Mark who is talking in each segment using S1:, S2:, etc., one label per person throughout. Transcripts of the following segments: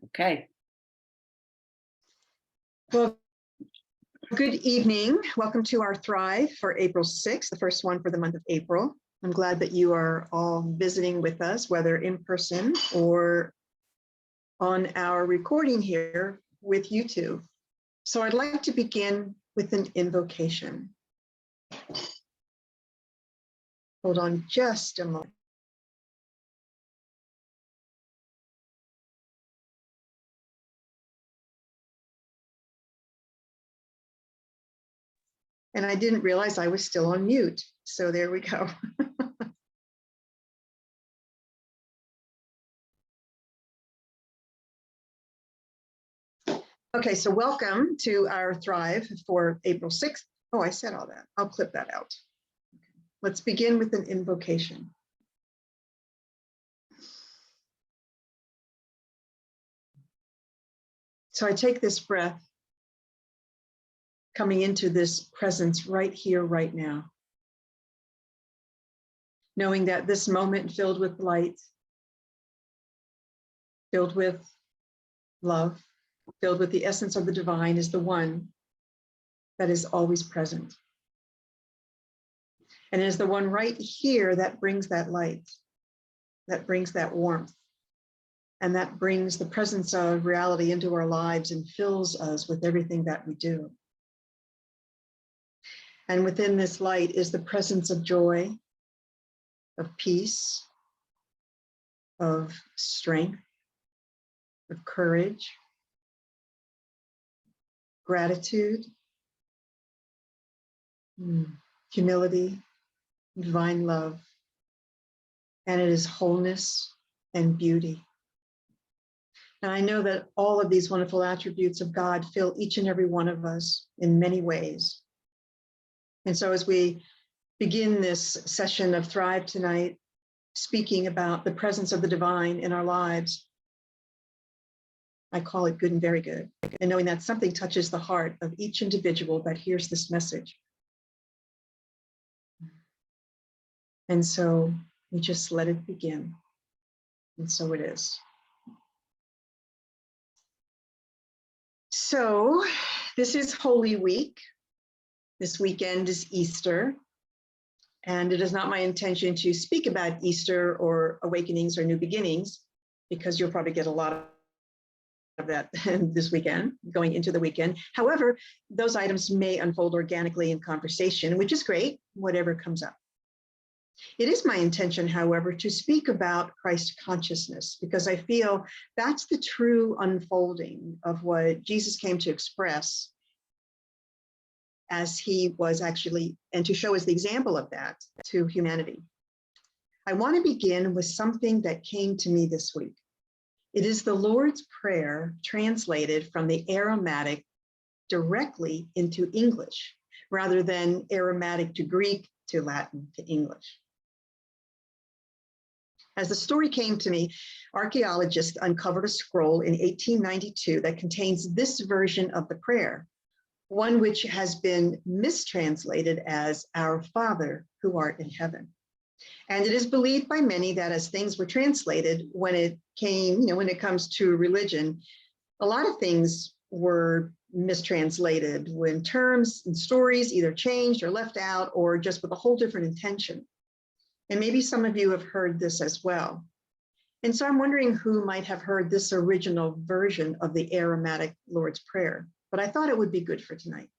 S1: Okay.
S2: Well, good evening. Welcome to our Thrive for April 6th, the first one for the month of April. I'm glad that you are all visiting with us, whether in person or on our recording here with YouTube. So I'd like to begin with an invocation. Hold on just a moment. And I didn't realize I was still on mute. So there we go. Okay, so welcome to our Thrive for April 6th. Oh, I said all that. I'll clip that out. Okay. Let's begin with an invocation. So I take this breath coming into this presence right here, right now, knowing that this moment filled with light, filled with love, filled with the essence of the divine is the one that is always present. And it is the one right here that brings that light, that brings that warmth, and that brings the presence of reality into our lives and fills us with everything that we do. And within this light is the presence of joy, of peace, of strength, of courage, gratitude, humility, divine love, and it is wholeness and beauty. And I know that all of these wonderful attributes of God fill each and every one of us in many ways. And so as we begin this session of Thrive tonight, speaking about the presence of the divine in our lives, I call it good and very good. And knowing that something touches the heart of each individual that hears this message. And so we just let it begin. And so it is. So this is Holy Week. This weekend is Easter. And it is not my intention to speak about Easter or awakenings or new beginnings, because you'll probably get a lot of that this weekend, going into the weekend. However, those items may unfold organically in conversation, which is great, whatever comes up. It is my intention, however, to speak about Christ consciousness, because I feel that's the true unfolding of what Jesus came to express as he was actually, and to show us the example of that to humanity. I want to begin with something that came to me this week. It is the Lord's Prayer translated from the Aramaic directly into English, rather than Aramaic to Greek to Latin to English. As the story came to me, archaeologists uncovered a scroll in 1892 that contains this version of the prayer, one which has been mistranslated as "Our Father who art in heaven." And it is believed by many that as things were translated, when it came, when it comes to religion, a lot of things were mistranslated when terms and stories either changed or left out, or just with a whole different intention. And maybe some of you have heard this as well. And so I'm wondering who might have heard this original version of the Aramaic Lord's Prayer, but I thought it would be good for tonight.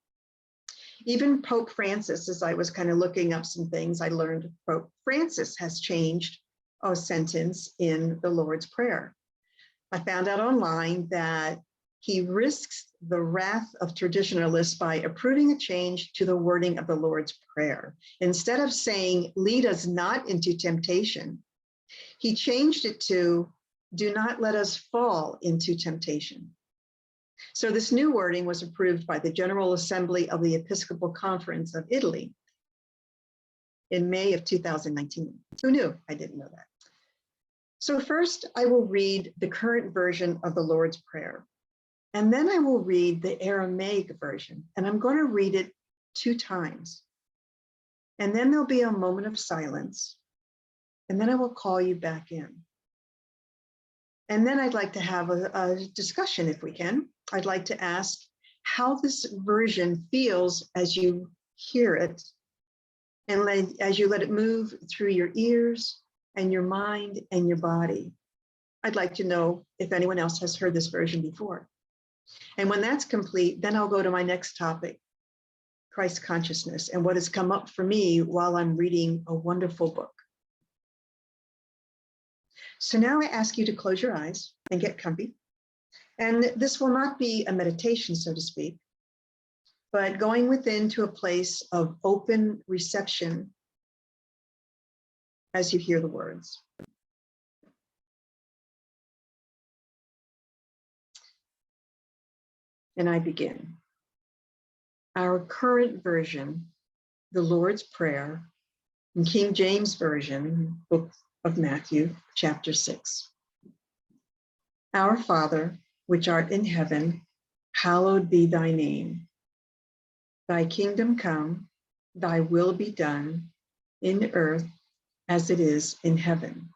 S2: Even Pope Francis, as I was kind of looking up some things, I learned Pope Francis has changed a sentence in the Lord's Prayer. I found out online that he risks the wrath of traditionalists by approving a change to the wording of the Lord's Prayer. Instead of saying, "Lead us not into temptation," he changed it to, "Do not let us fall into temptation." So this new wording was approved by the General Assembly of the Episcopal Conference of Italy in May of 2019. Who knew? I didn't know that. So first, I will read the current version of the Lord's Prayer. And then I will read the Aramaic version, and I'm going to read it 2 times. And then there'll be a moment of silence, and then I will call you back in. And then I'd like to have a discussion if we can. I'd like to ask how this version feels as you hear it, and as you let it move through your ears and your mind and your body. I'd like to know if anyone else has heard this version before. And when that's complete, then I'll go to my next topic, Christ consciousness, and what has come up for me while I'm reading a wonderful book. So now I ask you to close your eyes and get comfy. And this will not be a meditation, so to speak, but going within to a place of open reception as you hear the words. And I begin. Our current version, the Lord's Prayer, in King James Version, Book of Matthew, chapter 6. Our Father, which art in heaven, hallowed be thy name. Thy kingdom come, thy will be done, in earth as it is in heaven.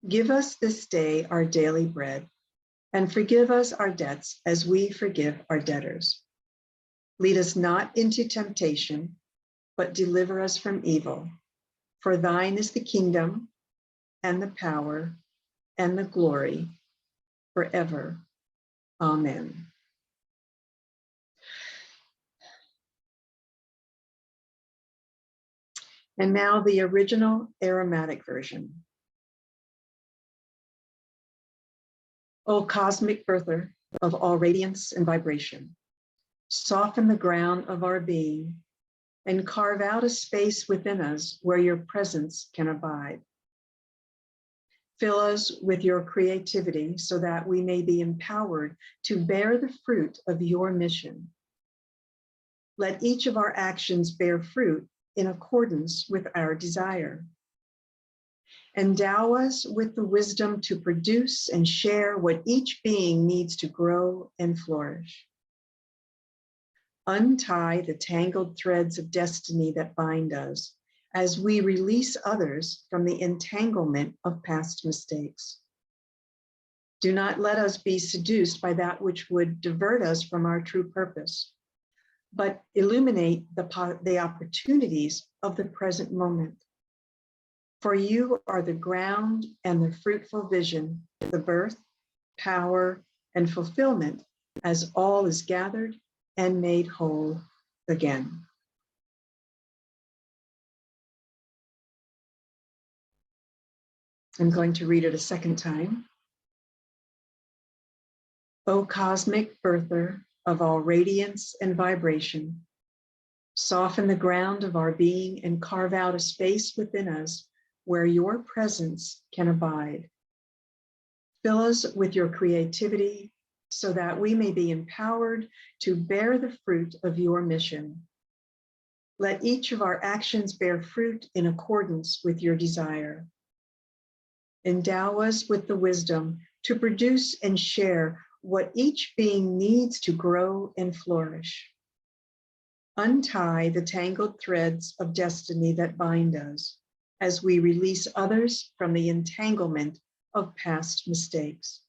S2: Give us this day our daily bread, and forgive us our debts as we forgive our debtors. Lead us not into temptation, but deliver us from evil. For thine is the kingdom, and the power, and the glory, forever. Amen. And now the original Aramaic version. O cosmic birther of all radiance and vibration, soften the ground of our being and carve out a space within us where your presence can abide. Fill us with your creativity so that we may be empowered to bear the fruit of your mission. Let each of our actions bear fruit in accordance with our desire. Endow us with the wisdom to produce and share what each being needs to grow and flourish. Untie the tangled threads of destiny that bind us as we release others from the entanglement of past mistakes. Do not let us be seduced by that which would divert us from our true purpose, but illuminate the opportunities of the present moment. For you are the ground and the fruitful vision, the birth, power, and fulfillment as all is gathered and made whole again. I'm going to read it a second time. O cosmic birther of all radiance and vibration, soften the ground of our being and carve out a space within us where your presence can abide. Fill us with your creativity so that we may be empowered to bear the fruit of your mission. Let each of our actions bear fruit in accordance with your desire. Endow us with the wisdom to produce and share what each being needs to grow and flourish. Untie the tangled threads of destiny that bind us as we release others from the entanglement of past mistakes.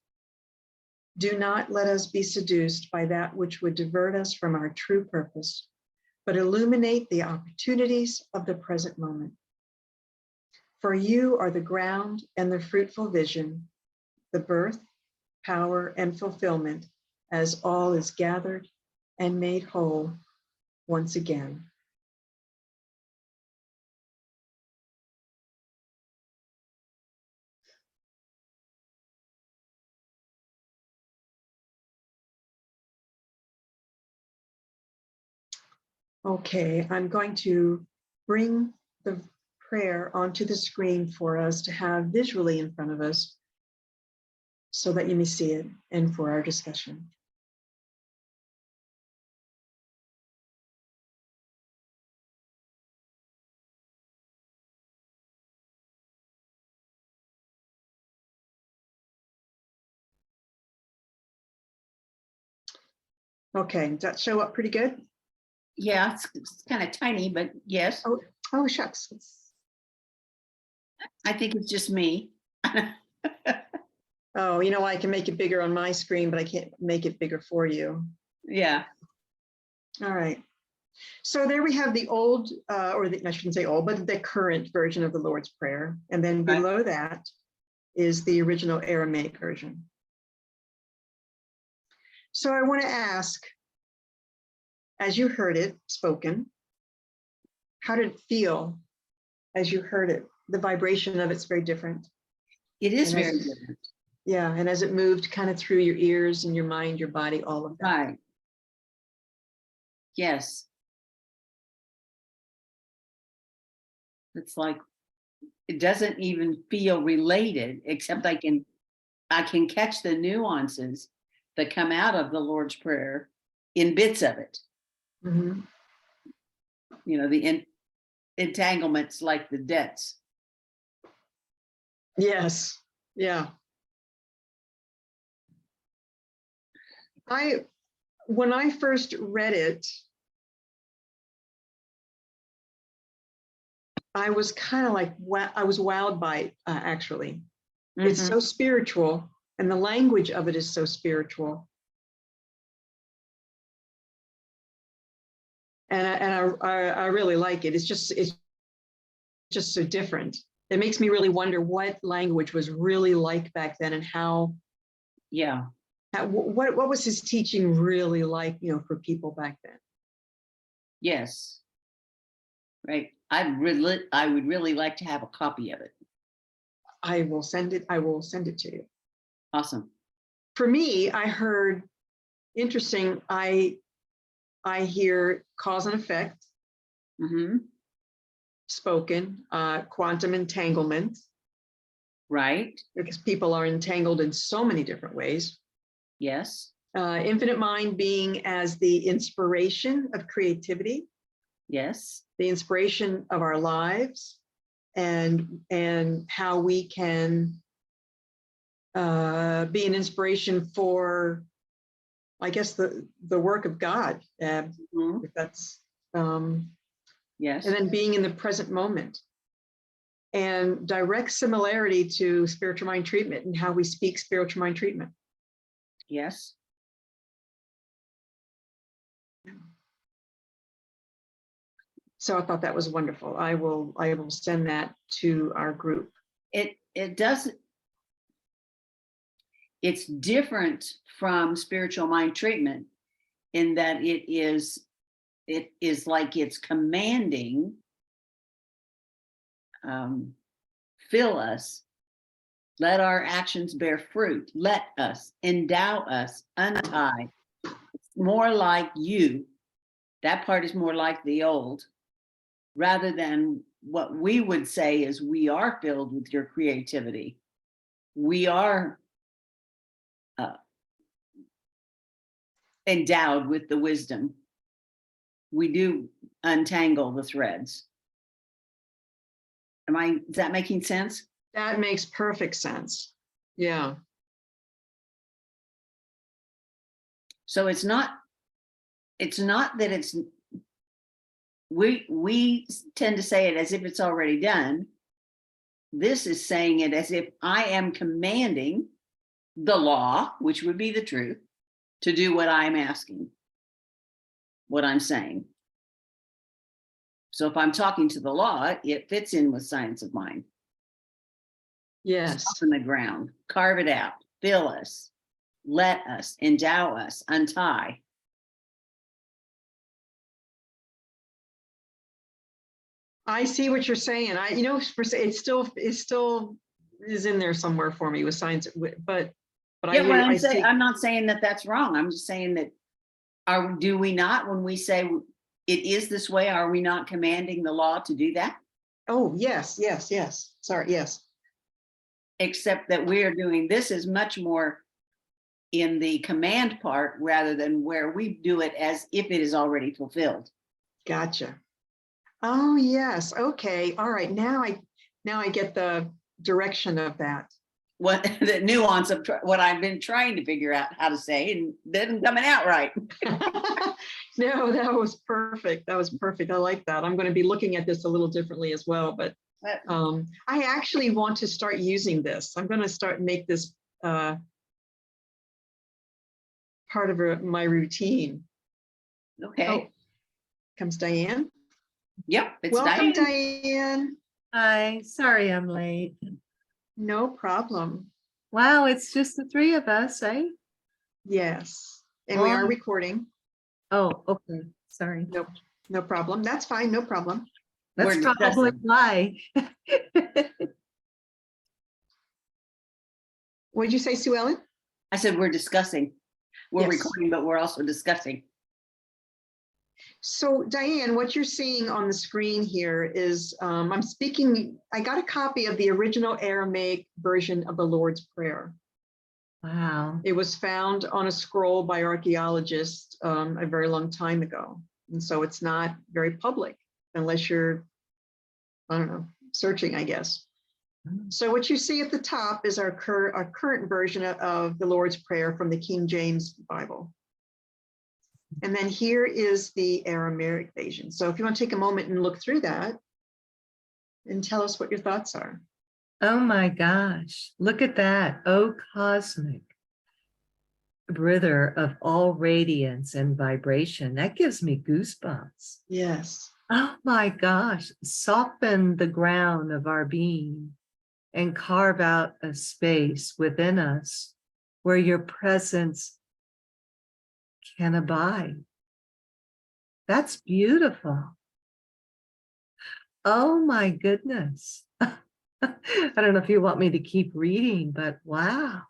S2: Do not let us be seduced by that which would divert us from our true purpose, but illuminate the opportunities of the present moment. For you are the ground and the fruitful vision, the birth, power, and fulfillment as all is gathered and made whole once again. Okay, I'm going to bring the prayer onto the screen for us to have visually in front of us so that you may see it and for our discussion. Okay, does that show up pretty good?
S1: Yeah, it's kind of tiny, but yes.
S2: Oh, shucks.
S1: I think it's just me.
S2: Oh, you know, I can make it bigger on my screen, but I can't make it bigger for you.
S1: Yeah.
S2: All right. So there we have the old, I shouldn't say old, but the current version of the Lord's Prayer. And then
S1: Right.
S2: below that is the original Aramaic version. So I want to ask, as you heard it spoken, how did it feel as you heard it? The vibration of it's very different.
S1: It is
S2: And as
S1: very
S2: it-
S1: different.
S2: Yeah, and as it moved kind of through your ears and your mind, your body, all of that.
S1: Right. Yes. It's like, it doesn't even feel related, except I can catch the nuances that come out of the Lord's Prayer in bits of it.
S2: Mhm.
S1: You know, the entanglements like the debts.
S2: Yes, yeah. When I first read it, I was kind of like, I was wowed by it, actually. It's so spiritual, and the language of it is so spiritual. And I really like it. It's just so different. It makes me really wonder what language was really like back then, and how.
S1: Yeah.
S2: What was his teaching really like, you know, for people back then?
S1: Yes. Right. I would really like to have a copy of it.
S2: I will send it to you.
S1: Awesome.
S2: For me, I heard interesting. I hear cause and effect spoken, quantum entanglement,
S1: Right.
S2: because people are entangled in so many different ways.
S1: Yes.
S2: Infinite mind being as the inspiration of creativity,
S1: Yes.
S2: the inspiration of our lives, and how we can be an inspiration for, I guess, the work of God. If that's
S1: Yes.
S2: and then being in the present moment, and direct similarity to spiritual mind treatment and how we speak spiritual mind treatment.
S1: Yes.
S2: So I thought that was wonderful. I will send that to our group.
S1: It does. It's different from spiritual mind treatment in that it is like it's commanding, fill us, let our actions bear fruit, let us, endow us, untie. It's more like you. That part is more like the old, rather than what we would say is we are filled with your creativity. We are endowed with the wisdom. We do untangle the threads. Is that making sense?
S2: That makes perfect sense. Yeah.
S1: So it's not that it's, we tend to say it as if it's already done. This is saying it as if I am commanding the law, which would be the truth, to do what I'm asking, what I'm saying. So if I'm talking to the law, it fits in with science of mind.
S2: Yes.
S1: Soften the ground, carve it out, fill us, let us, endow us, untie.
S2: I see what you're saying. It still is in there somewhere for me with science, but
S1: Yeah,
S2: I see.
S1: I'm not saying that that's wrong. I'm just saying that do we not, when we say it is this way, are we not commanding the law to do that?
S2: Oh, yes. Sorry, yes.
S1: Except that we are doing this is much more in the command part rather than where we do it as if it is already fulfilled.
S2: Gotcha. Oh, yes. Okay. All right. Now I get the direction of that.
S1: What the nuance of what I've been trying to figure out how to say and then coming out right.
S2: No, that was perfect. That was perfect. I like that. I'm going to be looking at this a little differently as well, but I actually want to start using this. I'm going to make this part of my routine.
S1: Okay.
S2: Oh, comes Diane.
S1: Yep, it's
S2: Welcome,
S1: Diane.
S2: Diane.
S3: Hi, sorry I'm late.
S2: No problem.
S3: Wow, it's just the three of us, eh?
S2: Yes, and we are
S3: Oh.
S2: recording.
S3: Oh, okay, sorry.
S2: Nope, no problem. That's fine, no problem.
S3: That's
S1: We're
S3: probably
S1: discussing.
S3: why.
S2: What did you say, Sue Ellen?
S1: I said, we're discussing. We're
S2: Yes.
S1: recording, but we're also discussing.
S2: So Diane, what you're seeing on the screen here is, I'm speaking, I got a copy of the original Aramaic version of the Lord's Prayer.
S3: Wow.
S2: It was found on a scroll by archaeologists a very long time ago. And so it's not very public unless you're, I don't know, searching, I guess. So what you see at the top is our current version of the Lord's Prayer from the King James Bible. And then here is the Aramaic version. So if you want to take a moment and look through that and tell us what your thoughts are.
S3: Oh my gosh, look at that. Oh, cosmic breather of all radiance and vibration. That gives me goosebumps.
S2: Yes.
S3: Oh my gosh, soften the ground of our being and carve out a space within us where your presence can abide. That's beautiful. Oh my goodness. I don't know if you want me to keep reading, but wow.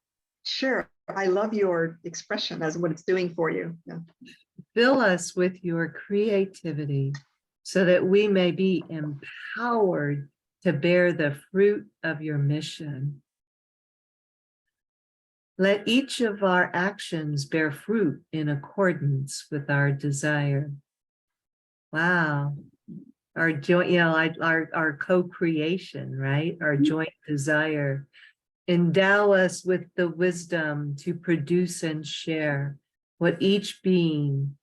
S2: Sure. I love your expression as what it's doing for you. Yeah.
S3: Fill us with your creativity so that we may be empowered to bear the fruit of your mission. Let each of our actions bear fruit in accordance with our desire. Wow. Our joint, our co-creation, right? Our joint desire. Endow us with the wisdom to produce and share what each being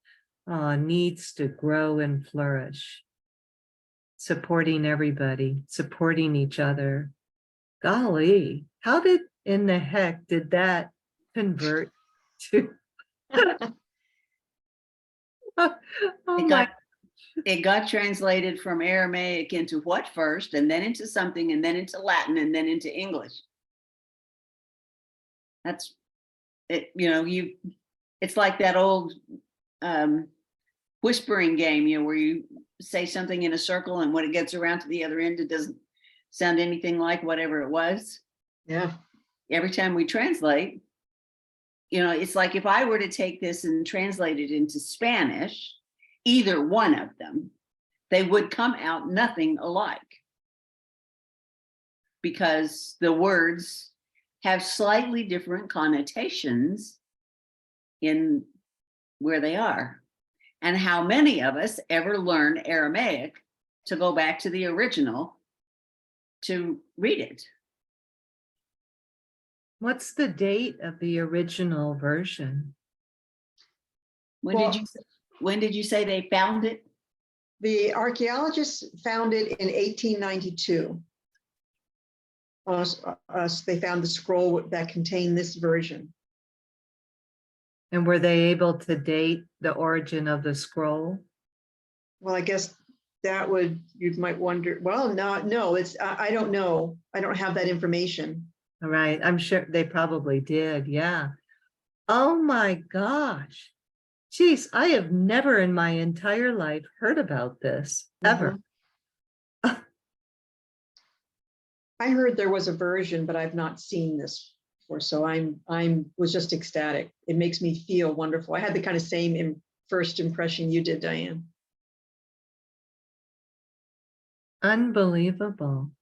S3: needs to grow and flourish. Supporting everybody, supporting each other. Golly, how in the heck did that convert to? Oh
S1: It got translated from Aramaic into what first, and then into something, and then into Latin, and then into English. That's it. You know, it's like that old whispering game, you know, where you say something in a circle, and when it gets around to the other end, it doesn't sound anything like whatever it was.
S2: Yeah.
S1: Every time we translate, you know, it's like if I were to take this and translate it into Spanish, either one of them, they would come out nothing alike, because the words have slightly different connotations in where they are. And how many of us ever learn Aramaic to go back to the original to read it?
S3: What's the date of the original version?
S1: When did you say they found it?
S2: The archaeologists found it in 1892. They found the scroll that contained this version.
S3: And were they able to date the origin of the scroll?
S2: Well, I guess that you might wonder, well, no, I don't know. I don't have that information.
S3: All right, I'm sure they probably did, yeah. Oh my gosh. Geez, I have never in my entire life heard about this, ever.
S2: I heard there was a version, but I've not seen this before, so I was just ecstatic. It makes me feel wonderful. I had the kind of same first impression you did, Diane.
S3: Unbelievable.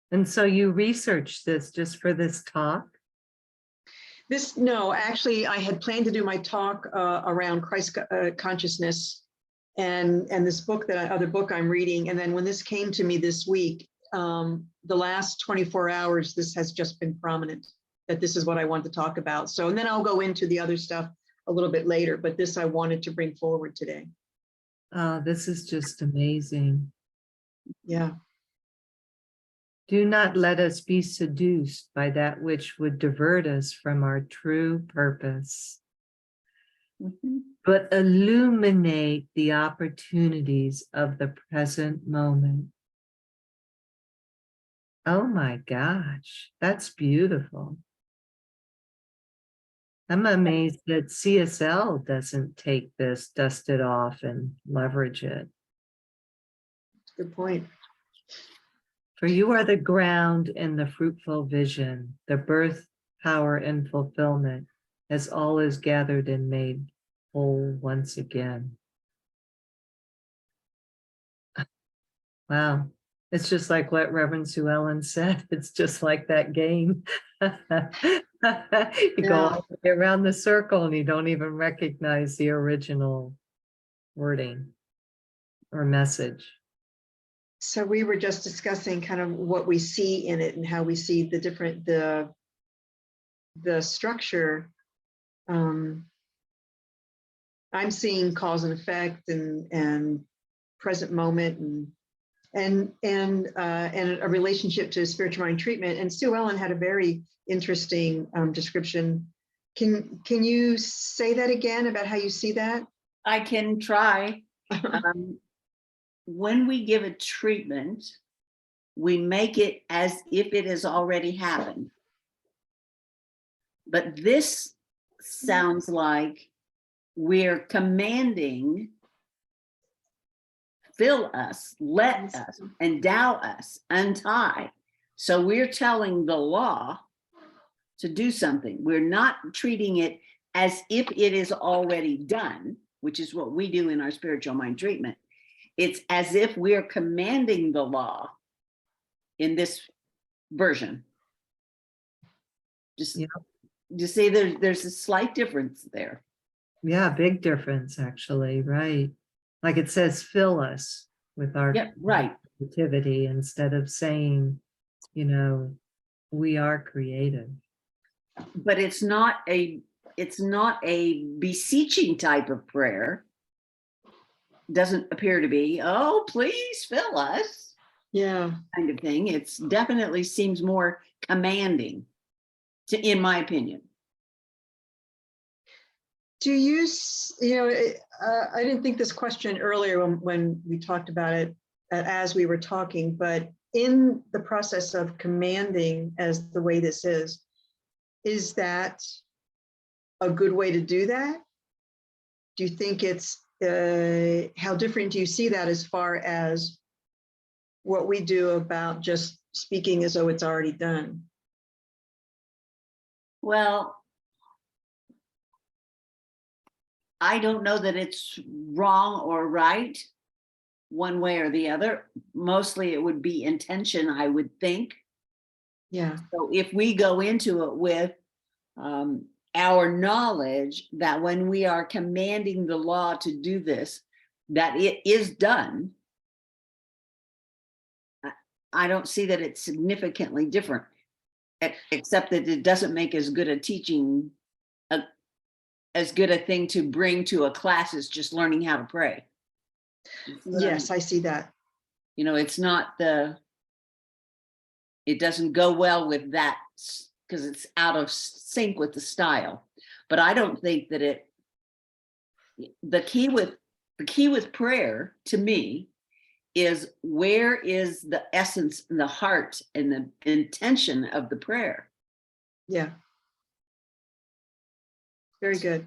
S3: And so you researched this just for this talk?
S2: No, actually, I had planned to do my talk around Christ consciousness and this book, other book I'm reading. And then when this came to me this week, the last 24 hours, this has just been prominent, that this is what I want to talk about. So, and then I'll go into the other stuff a little bit later, but this I wanted to bring forward today.
S3: Oh, this is just amazing.
S2: Yeah.
S3: Do not let us be seduced by that which would divert us from our true purpose,
S1: Mhm.
S3: but illuminate the opportunities of the present moment. Oh my gosh, that's beautiful. I'm amazed that CSL doesn't take this, dust it off, and leverage it.
S2: Good point.
S3: For you are the ground and the fruitful vision, the birth, power, and fulfillment, as all is gathered and made whole once again. Wow. It's just like what Reverend Sue Ellen said. It's just like that game. You go all the way around the circle and you don't even recognize the original wording or message.
S2: So we were just discussing kind of what we see in it and how we see the different, the structure. I'm seeing cause and effect and present moment and a relationship to spiritual mind treatment. And Sue Ellen had a very interesting description. Can you say that again about how you see that?
S1: I can try. When we give a treatment, we make it as if it has already happened. But this sounds like we're commanding, fill us, let us, endow us, untie. So we're telling the law to do something. We're not treating it as if it is already done, which is what we do in our spiritual mind treatment. It's as if we're commanding the law in this version. Just,
S3: Yeah.
S1: just say there's a slight difference there.
S3: Yeah, big difference, actually, right? Like it says, fill us with our
S1: Yep, right.
S3: creativity instead of saying, you know, we are creative.
S1: But it's not a beseeching type of prayer. Doesn't appear to be, oh, please fill us,
S2: Yeah.
S1: kind of thing. It's definitely seems more commanding, in my opinion.
S2: Do you, I didn't think this question earlier when we talked about it as we were talking, but in the process of commanding as the way this is that a good way to do that? Do you think it's, how different do you see that as far as what we do about just speaking as though it's already done?
S1: Well, I don't know that it's wrong or right, one way or the other. Mostly it would be intention, I would think.
S2: Yeah.
S1: So if we go into it with our knowledge that when we are commanding the law to do this, that it is done, I don't see that it's significantly different, except that it doesn't make as good a teaching, as good a thing to bring to a class as just learning how to pray.
S2: Yes, I see that.
S1: You know, it's not it doesn't go well with that because it's out of sync with the style. But I don't think that the key with prayer to me is, where is the essence and the heart and the intention of the prayer?
S2: Yeah. Very good.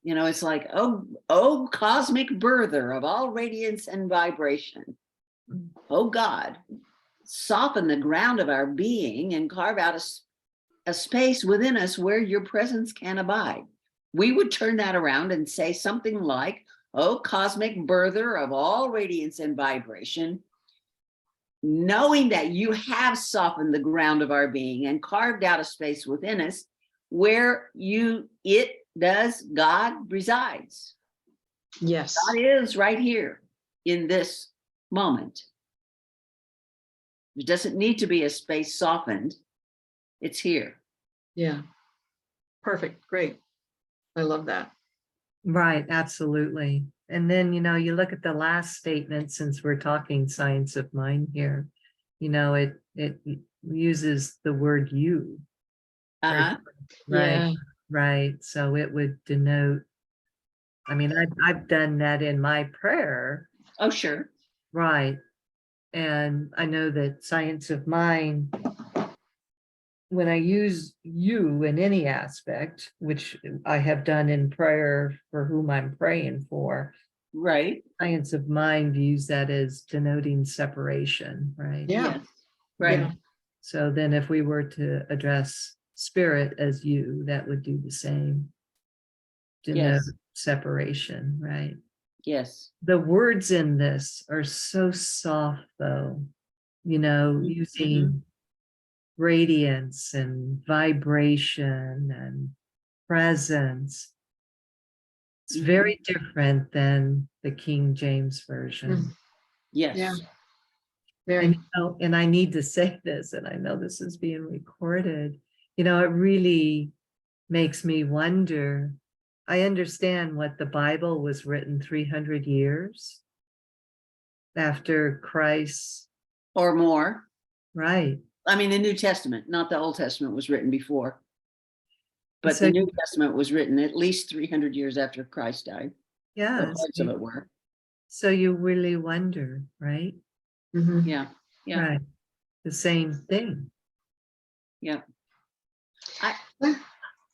S1: You know, it's like, oh, cosmic birther of all radiance and vibration. Oh God, soften the ground of our being and carve out a space within us where your presence can abide. We would turn that around and say something like, oh, cosmic birther of all radiance and vibration, knowing that you have softened the ground of our being and carved out a space within us where God resides.
S2: Yes.
S1: God is right here in this moment. There doesn't need to be a space softened. It's here.
S2: Yeah. Perfect. Great. I love that.
S3: Right, absolutely. And then, you know, you look at the last statement, since we're talking science of mind here, it uses the word you.
S1: Uh-huh.
S3: Right,
S2: Yeah.
S3: right. So it would denote, I mean, I've done that in my prayer,
S1: Oh, sure.
S3: right? And I know that science of mind, when I use you in any aspect, which I have done in prayer for whom I'm praying for,
S1: Right.
S3: science of mind views that as denoting separation, right?
S2: Yeah.
S1: Yes. Right.
S2: Yeah.
S3: So then if we were to address spirit as you, that would do the same. Denote
S1: Yes.
S3: separation, right?
S1: Yes.
S3: The words in this are so soft though, using radiance and vibration and presence. It's very different than the King James Version.
S1: Yes.
S2: Yeah.
S3: And,
S2: Very.
S3: and I need to say this, and I know this is being recorded, it really makes me wonder. I understand what the Bible was written 300 years after Christ.
S1: Or more.
S3: Right.
S1: I mean, the New Testament, not the Old Testament, was written before. But
S3: So,
S1: the New Testament was written at least 300 years after Christ died. Or
S3: yes.
S1: parts of it were.
S3: So you really wonder, right?
S2: Mhm.
S1: Yeah. Yeah.
S3: Right. The same thing.
S1: Yeah.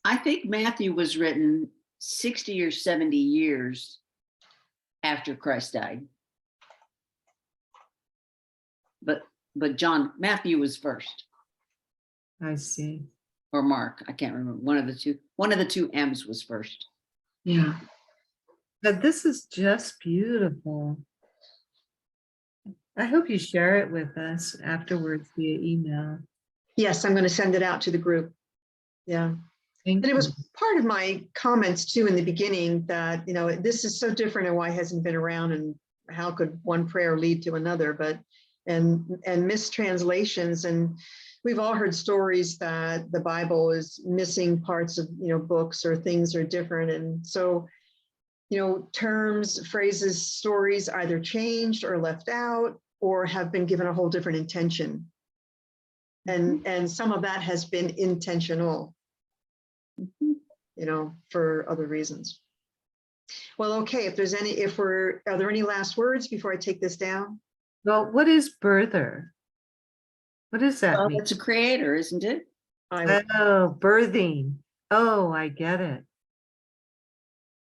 S1: I think Matthew was written 60 or 70 years after Christ died. But Matthew was first,
S3: I see.
S1: or Mark. I can't remember. One of the two M's was first.
S2: Yeah.
S3: But this is just beautiful. I hope you share it with us afterwards via email.
S2: Yes, I'm going to send it out to the group. Yeah.
S3: Thank
S2: And it was
S3: you.
S2: part of my comments too in the beginning that, this is so different and why it hasn't been around and how could one prayer lead to another, and mistranslations. And we've all heard stories that the Bible is missing parts of, books or things are different. And so, terms, phrases, stories either changed or left out or have been given a whole different intention. And some of that has been intentional, for other reasons. Well, okay, are there any last words before I take this down?
S3: Well, what is birther? What does that
S1: Well,
S3: mean?
S1: it's a creator, isn't it?
S3: Oh, birthing. Oh, I get it.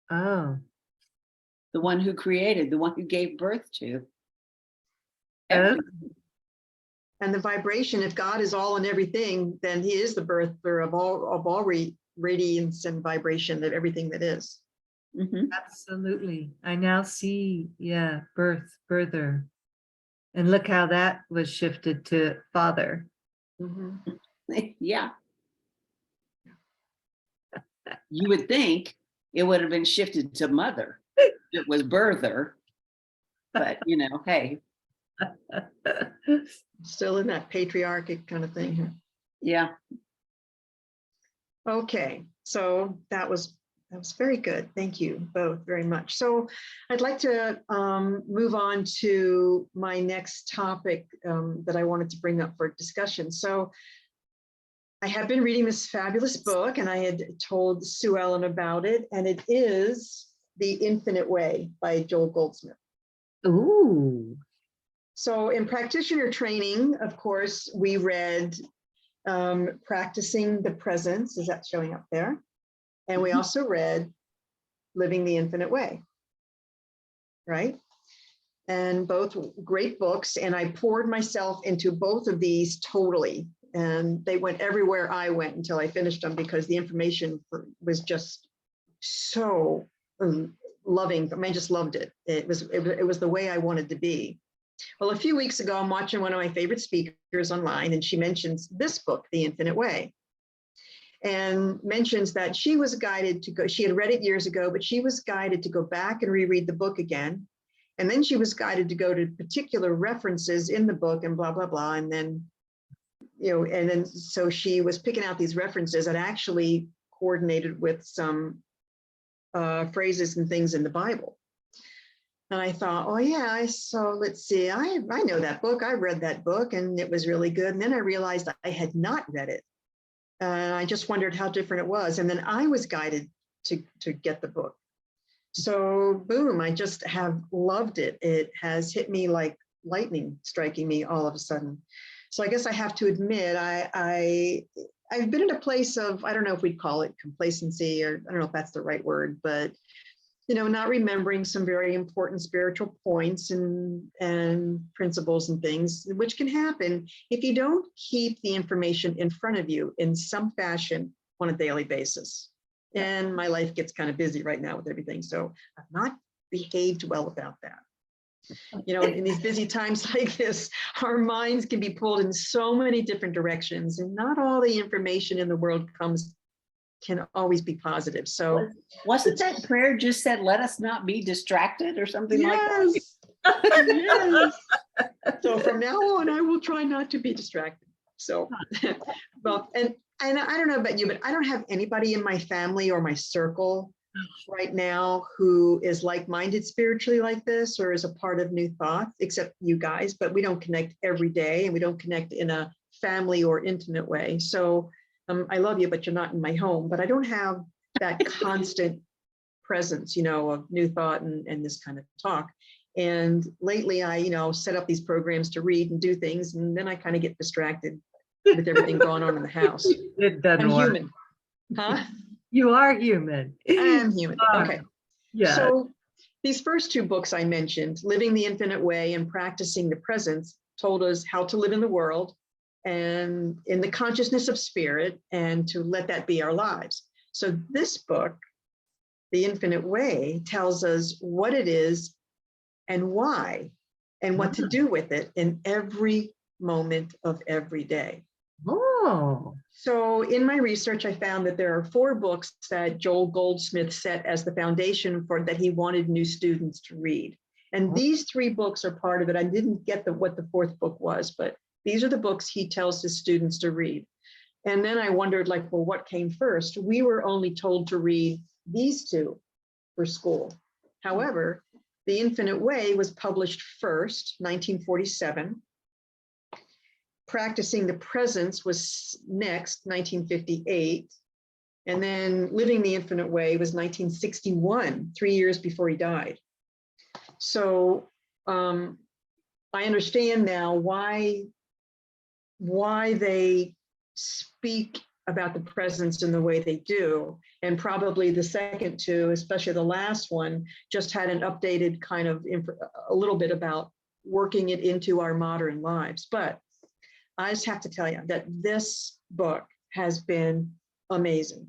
S3: Oh.
S1: The one who created, the one who gave birth to.
S3: Oh,
S2: And the vibration, if God is all and everything, then he is the birther of all radiance and vibration of everything that is.
S3: absolutely. I now see, birther. And look how that was shifted to father.
S1: Yeah. You would think it would have been shifted to mother. It was birther. But, hey.
S2: Still in that patriarchic kind of thing here.
S1: Yeah.
S2: Okay, so that was very good. Thank you both very much. So I'd like to move on to my next topic that I wanted to bring up for discussion. So I have been reading this fabulous book and I had told Sue Ellen about it, and it is The Infinite Way by Joel Goldsmith.
S3: Ooh.
S2: So in practitioner training, of course, we read Practicing the Presence. Is that showing up there? And we also read Living the Infinite Way, right? And both great books. And I poured myself into both of these totally. And they went everywhere I went until I finished them because the information was just so loving. I just loved it. It was the way I wanted to be. Well, a few weeks ago, I'm watching one of my favorite speakers online, and she mentions this book, The Infinite Way, and mentions that she was guided to go, she had read it years ago, but she was guided to go back and reread the book again. And then she was guided to go to particular references in the book and blah, blah, blah. And then, so she was picking out these references that actually coordinated with some phrases and things in the Bible. And I thought, oh yeah, so let's see, I know that book. I read that book and it was really good. And then I realized I had not read it. I just wondered how different it was. And then I was guided to get the book. So boom, I just have loved it. It has hit me like lightning striking me all of a sudden. So I guess I have to admit, I've been in a place of, I don't know if we'd call it complacency, or I don't know if that's the right word, but not remembering some very important spiritual points and principles and things, which can happen if you don't keep the information in front of you in some fashion on a daily basis. And my life gets kind of busy right now with everything. So I've not behaved well about that. In these busy times like this, our minds can be pulled in so many different directions, and not all the information in the world can always be positive. So
S1: wasn't that prayer just said, let us not be distracted or something like that?
S2: Yes. So from now on, I will try not to be distracted. So, well, and I don't know about you, but I don't have anybody in my family or my circle right now who is like-minded spiritually like this, or is a part of New Thought, except you guys, but we don't connect every day, and we don't connect in a family or intimate way. So I love you, but you're not in my home. But I don't have that constant presence, of New Thought and this kind of talk. And lately, I, set up these programs to read and do things, and then I kind of get distracted with everything going on in the house.
S3: It doesn't
S2: I'm
S3: work.
S2: human, huh?
S3: You are human.
S2: I am human. Okay.
S3: Yeah.
S2: So these first two books I mentioned, Living the Infinite Way and Practicing the Presence, told us how to live in the world and in the consciousness of spirit, and to let that be our lives. So this book, The Infinite Way, tells us what it is and why, and what to do with it in every moment of every day.
S3: Oh.
S2: So in my research, I found that there are 4 books that Joel Goldsmith set as the foundation for that he wanted new students to read. And these 3 books are part of it. I didn't get what the 4th book was, but these are the books he tells his students to read. And then I wondered, well, what came first? We were only told to read these 2 for school. However, The Infinite Way was published first, 1947. Practicing the Presence was next, 1958. And then Living the Infinite Way was 1961, 3 years before he died. So I understand now why they speak about the presence in the way they do. And probably the second 2, especially the last one, just had an updated kind of a little bit about working it into our modern lives. But I just have to tell you that this book has been amazing.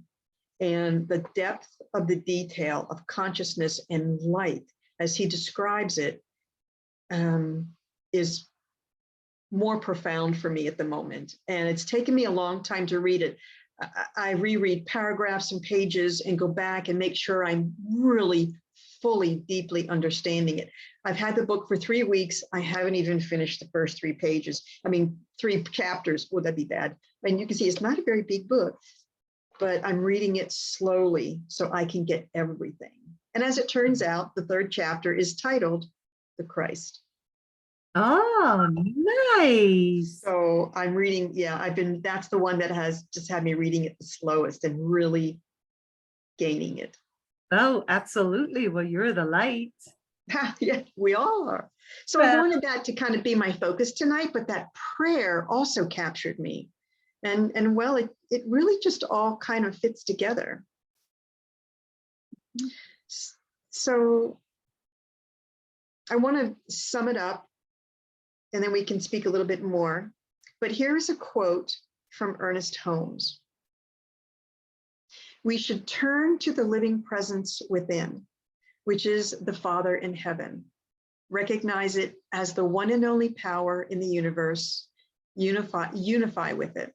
S2: And the depth of the detail of consciousness and light, as he describes it, is more profound for me at the moment. And it's taken me a long time to read it. I reread paragraphs and pages and go back and make sure I'm really fully, deeply understanding it. I've had the book for 3 weeks. I haven't even finished the first 3 pages. 3 chapters. Would that be bad? And you can see it's not a very big book, but I'm reading it slowly so I can get everything. And as it turns out, the 3rd chapter is titled The Christ.
S3: Oh, nice.
S2: So I'm reading, that's the one that has just had me reading it the slowest and really gaining it.
S3: Oh, absolutely. Well, you're the light.
S2: Yeah, we all are. So I wanted that to kind of be my focus tonight, but that prayer also captured me. And well, it really just all kind of fits together. So I want to sum it up, and then we can speak a little bit more. But here's a quote from Ernest Holmes. We should turn to the living presence within, which is the Father in heaven. Recognize it as the one and only power in the universe. Unify with it.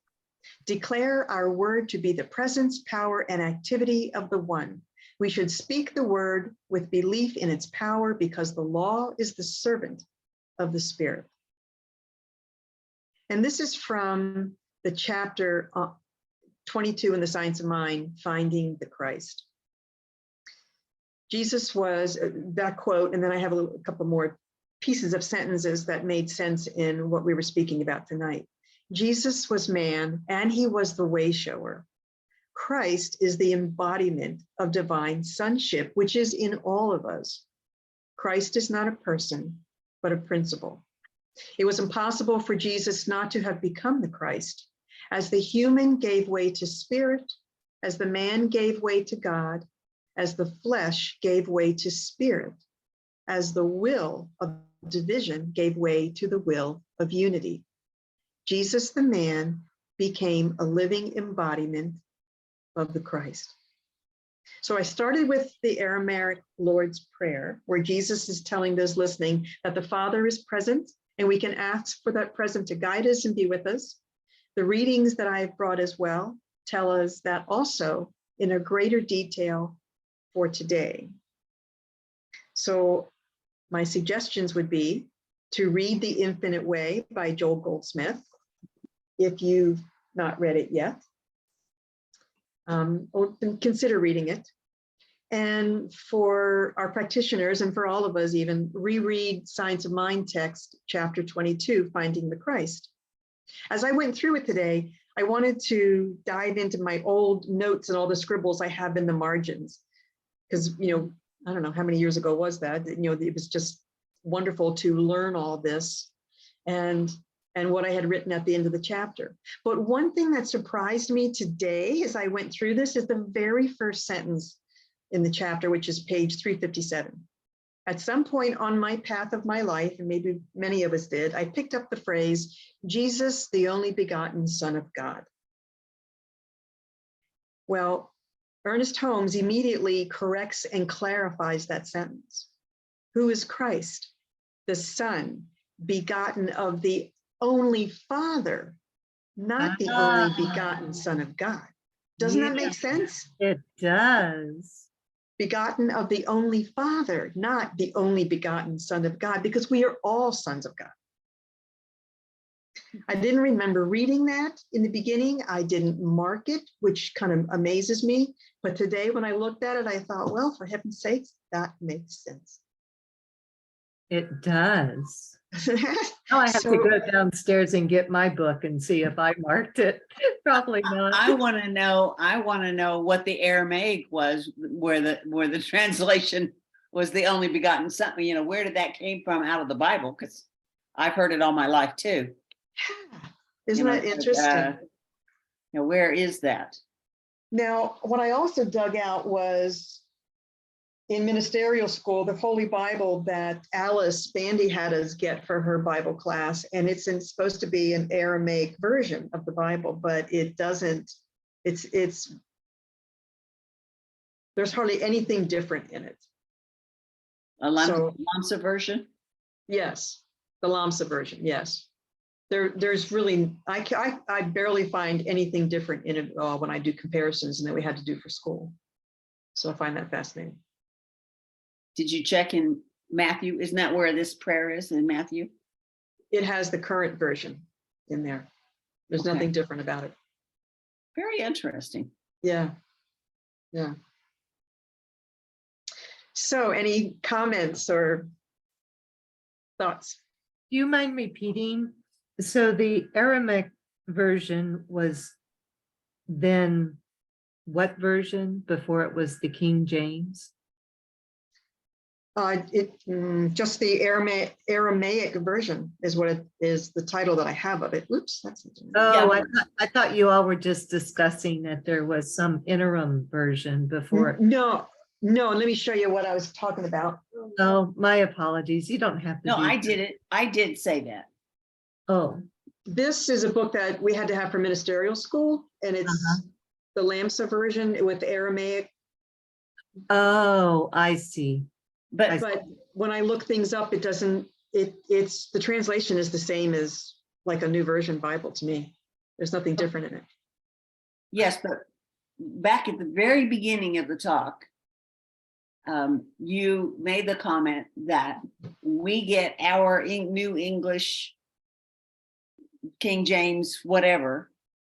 S2: Declare our word to be the presence, power, and activity of the one. We should speak the word with belief in its power, because the law is the servant of the Spirit. And this is from the chapter 22 in the Science of Mind, Finding the Christ. Jesus was that quote, and then I have a couple more pieces of sentences that made sense in what we were speaking about tonight. Jesus was man, and he was the way shower. Christ is the embodiment of divine sonship, which is in all of us. Christ is not a person, but a principle. It was impossible for Jesus not to have become the Christ. As the human gave way to spirit, as the man gave way to God, as the flesh gave way to spirit, as the will of division gave way to the will of unity. Jesus, the man, became a living embodiment of the Christ. So I started with the Aramaic Lord's Prayer, where Jesus is telling those listening that the Father is present, and we can ask for that presence to guide us and be with us. The readings that I've brought as well tell us that also in a greater detail for today. So my suggestions would be to read The Infinite Way by Joel Goldsmith, if you've not read it yet, or consider reading it. And for our practitioners, and for all of us even, reread Science of Mind text, chapter 22, Finding the Christ. As I went through it today, I wanted to dive into my old notes and all the scribbles I have in the margins. Because, I don't know how many years ago was that, it was just wonderful to learn all this and what I had written at the end of the chapter. But one thing that surprised me today as I went through this is the very first sentence in the chapter, which is page 357. At some point on my path of my life, and maybe many of us did, I picked up the phrase, Jesus, the only begotten Son of God. Well, Ernest Holmes immediately corrects and clarifies that sentence. Who is Christ? The Son, begotten of the only Father, not the only begotten Son of God. Doesn't that make sense?
S3: It does.
S2: Begotten of the only Father, not the only begotten Son of God, because we are all sons of God. I didn't remember reading that in the beginning. I didn't mark it, which kind of amazes me. But today when I looked at it, I thought, well, for heaven's sakes, that makes sense.
S3: It does. Now I have to go downstairs and get my book and see if I marked it. Probably not.
S1: I want to know what the Aramaic was, where the translation was the only begotten son. Where did that came from out of the Bible? Because I've heard it all my life too.
S2: Isn't that interesting?
S1: Where is that?
S2: Now, what I also dug out was in ministerial school, the Holy Bible that Alice Bandy had us get for her Bible class, and it's supposed to be an Aramaic version of the Bible, but it doesn't, there's hardly anything different in it.
S1: A Lamsa version?
S2: Yes, the Lamsa version, yes. There's really, I barely find anything different in it when I do comparisons and that we had to do for school. So I find that fascinating.
S1: Did you check in Matthew? Isn't that where this prayer is, in Matthew?
S2: It has the current version in there. There's nothing different about it.
S1: Very interesting.
S2: Yeah. Yeah. So any comments or thoughts?
S3: Do you mind repeating? So the Aramaic version was then what version before it was the King James?
S2: Just the Aramaic version is what it is, the title that I have of it. Oops, that's
S3: oh, yeah. I thought you all were just discussing that there was some interim version before.
S2: No, let me show you what I was talking about.
S3: Oh, my apologies. You don't have to.
S1: No, I did it. I did say that.
S3: Oh,
S2: this is a book that we had to have for ministerial school, and it's the Lamsa version with Aramaic.
S3: Oh, I see.
S2: But when I look things up, it doesn't, it's the translation is the same as like a New Version Bible to me. There's nothing different in it.
S1: Yes, but back at the very beginning of the talk, you made the comment that we get our New English, King James, whatever,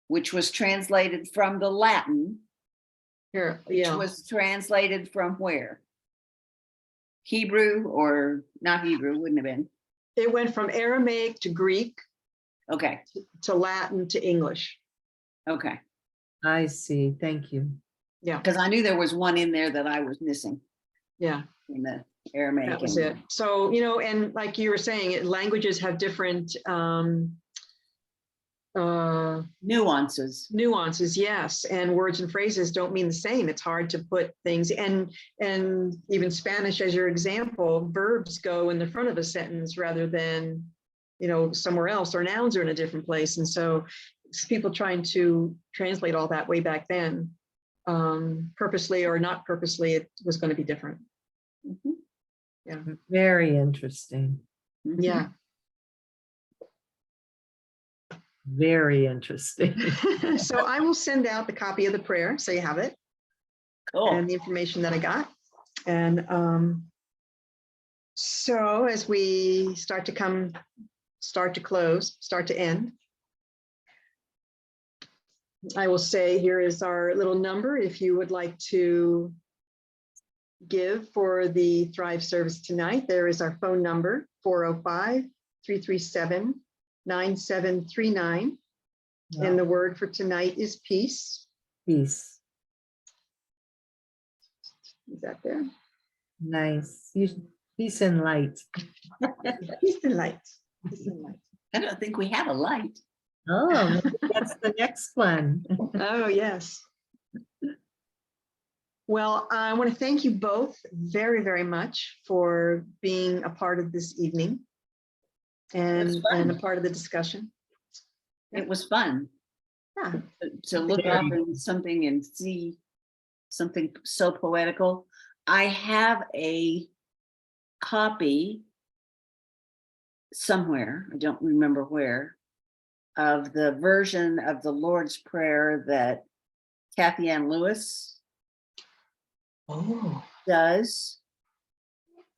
S1: which was translated from the Latin,
S2: Here,
S1: which was translated from where? Hebrew or not Hebrew, wouldn't have been.
S2: It went from Aramaic to Greek
S1: Okay,
S2: to Latin to English.
S1: okay.
S3: I see. Thank you.
S2: Yeah,
S1: Because I knew there was one in there that I was missing
S2: yeah,
S1: in the Aramaic.
S2: that was it. So, you know, and like you were saying, languages have different
S1: Nuances.
S2: nuances, yes, and words and phrases don't mean the same. It's hard to put things, and even Spanish, as your example, verbs go in the front of a sentence rather than, you know, somewhere else, or nouns are in a different place. And so people trying to translate all that way back then, purposely or not purposely, it was going to be different.
S1: Mhm,
S3: Very interesting.
S1: mhm.
S2: Yeah.
S3: Very interesting.
S2: So I will send out the copy of the prayer so you have it,
S1: Cool.
S2: and the information that I got. And so as we start to close, start to end, I will say here is our little number if you would like to give for the Thrive service tonight. There is our phone number, 405-337-9739. And the word for tonight is peace.
S3: Peace.
S2: Is that there?
S3: Nice. Peace and light.
S2: Peace and light. Peace and light.
S1: I don't think we have a light.
S3: Oh, maybe that's the next one.
S2: Oh, yes. Well, I want to thank you both very, very much for being a part of this evening and
S1: fun.
S2: a part of the discussion.
S1: It was fun
S2: Yeah.
S1: to look
S3: Very.
S1: up in something and see something so poetical. I have a copy somewhere, I don't remember where, of the version of the Lord's Prayer that Kathy Ann Lewis
S2: Oh,
S1: does,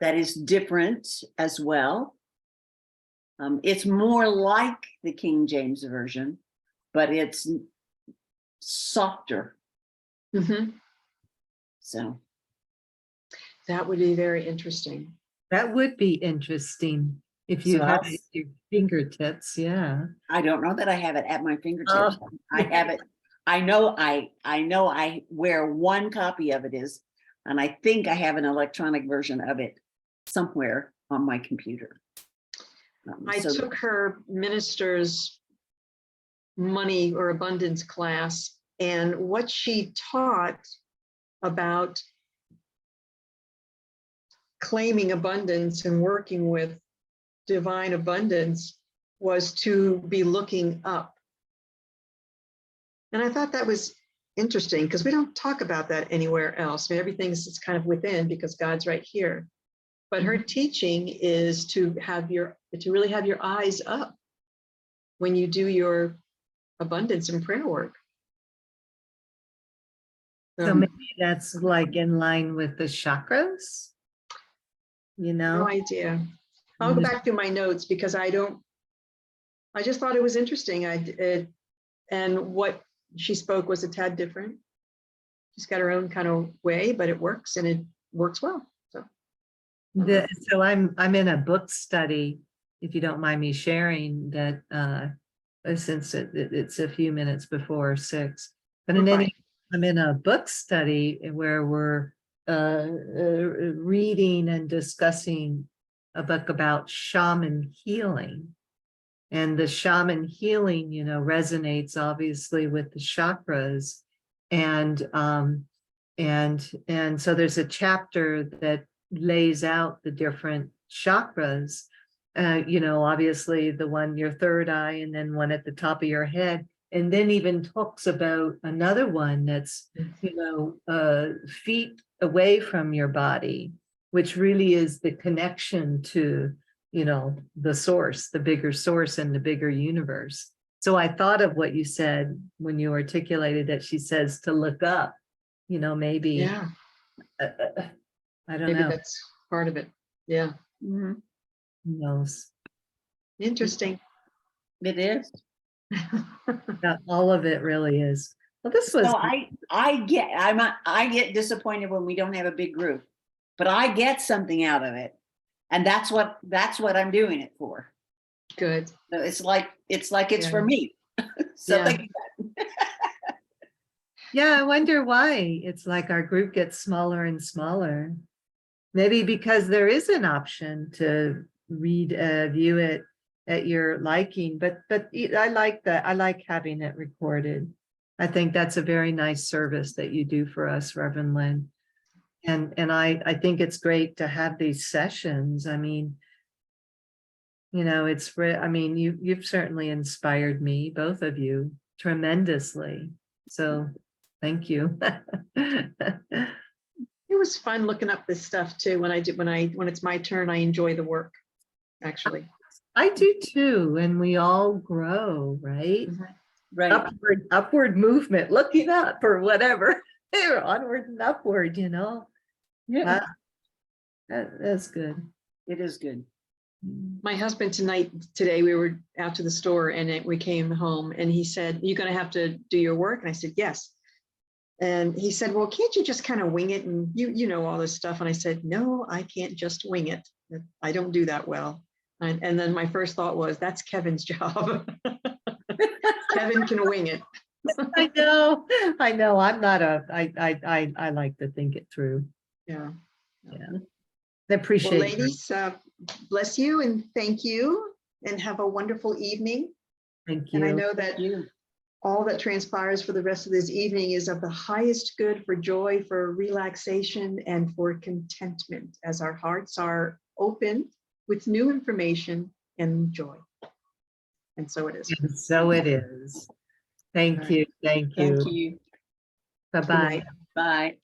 S1: that is different as well. It's more like the King James Version, but it's softer.
S2: mhm.
S1: So
S2: That would be very interesting.
S3: That would be interesting if you
S1: So
S3: had
S1: I'll-
S3: it at your fingertips. Yeah.
S1: I don't know that I have it at my fingertips.
S3: Oh.
S1: I have it. I know I where one copy of it is, and I think I have an electronic version of it somewhere on my computer.
S2: I
S1: So
S2: took her minister's money or abundance class, and what she taught about claiming abundance and working with divine abundance was to be looking up. And I thought that was interesting because we don't talk about that anywhere else. I mean, everything's it's kind of within because God's right here. But her teaching is to really have your eyes up when you do your abundance and prayer work.
S3: So maybe that's like in line with the chakras, you know?
S2: No idea. I'll go back through my notes because I just thought it was interesting. And what she spoke was a tad different. She's got her own kind of way, but it works and it works well. So
S3: So I'm in a book study, if you don't mind me sharing that, since it's a few minutes before 6. But in any, I'm in a book study where we're reading and discussing a book about shaman healing. And the shaman healing, you know, resonates obviously with the chakras. And so there's a chapter that lays out the different chakras, you know, obviously the one, your third eye, and then one at the top of your head. And then even talks about another one that's, you know, feet away from your body, which really is the connection to, you know, the source, the bigger source and the bigger universe. So I thought of what you said when you articulated that she says to look up, you know, maybe,
S2: yeah,
S3: I don't
S2: maybe
S3: know,
S2: that's part of it. Yeah,
S1: mhm,
S3: who knows?
S2: interesting.
S1: it is.
S3: Yeah, all of it really is. Well, this was,
S1: So I get disappointed when we don't have a big group. but I get something out of it. And that's what I'm doing it for.
S2: Good.
S1: So it's like it's for
S2: Yeah.
S1: me. So
S2: Yeah.
S1: thank you.
S3: Yeah, I wonder why it's like our group gets smaller and smaller. Maybe because there is an option to view it at your liking, but I like that. I like having it recorded. I think that's a very nice service that you do for us, Reverend Lynne. And I think it's great to have these sessions. I mean, I mean, you've certainly inspired me, both of you, tremendously. So thank you.
S2: It was fun looking up this stuff too. When it's my turn, I enjoy the work, actually.
S3: I do too, and we all grow, right?
S1: Right.
S3: Upward movement, looking up or whatever. They're onward and upward,
S1: Yeah.
S3: That's good.
S1: It is good.
S2: My husband today, we were out to the store and we came home and he said, "You're going to have to do your work." And I said, "Yes." And he said, "Well, can't you just kind of wing it and you know all this stuff?" And I said, "No, I can't just wing it. I don't do that well." And then my first thought was, that's Kevin's job. Kevin can wing it.
S3: I know. I'm not I like to think it through.
S2: Yeah.
S3: I
S2: Well,
S3: appreciate it.
S2: ladies, bless you and thank you and have a wonderful evening.
S3: Thank
S2: And I
S3: you.
S2: know that
S1: You.
S2: all that transpires for the rest of this evening is of the highest good for joy, for relaxation, and for contentment as our hearts are open with new information and joy. And so it is.
S3: And so it is. Thank
S2: All
S3: you. Thank you.
S1: Thank you.
S3: Bye-bye.
S2: night.
S1: Bye.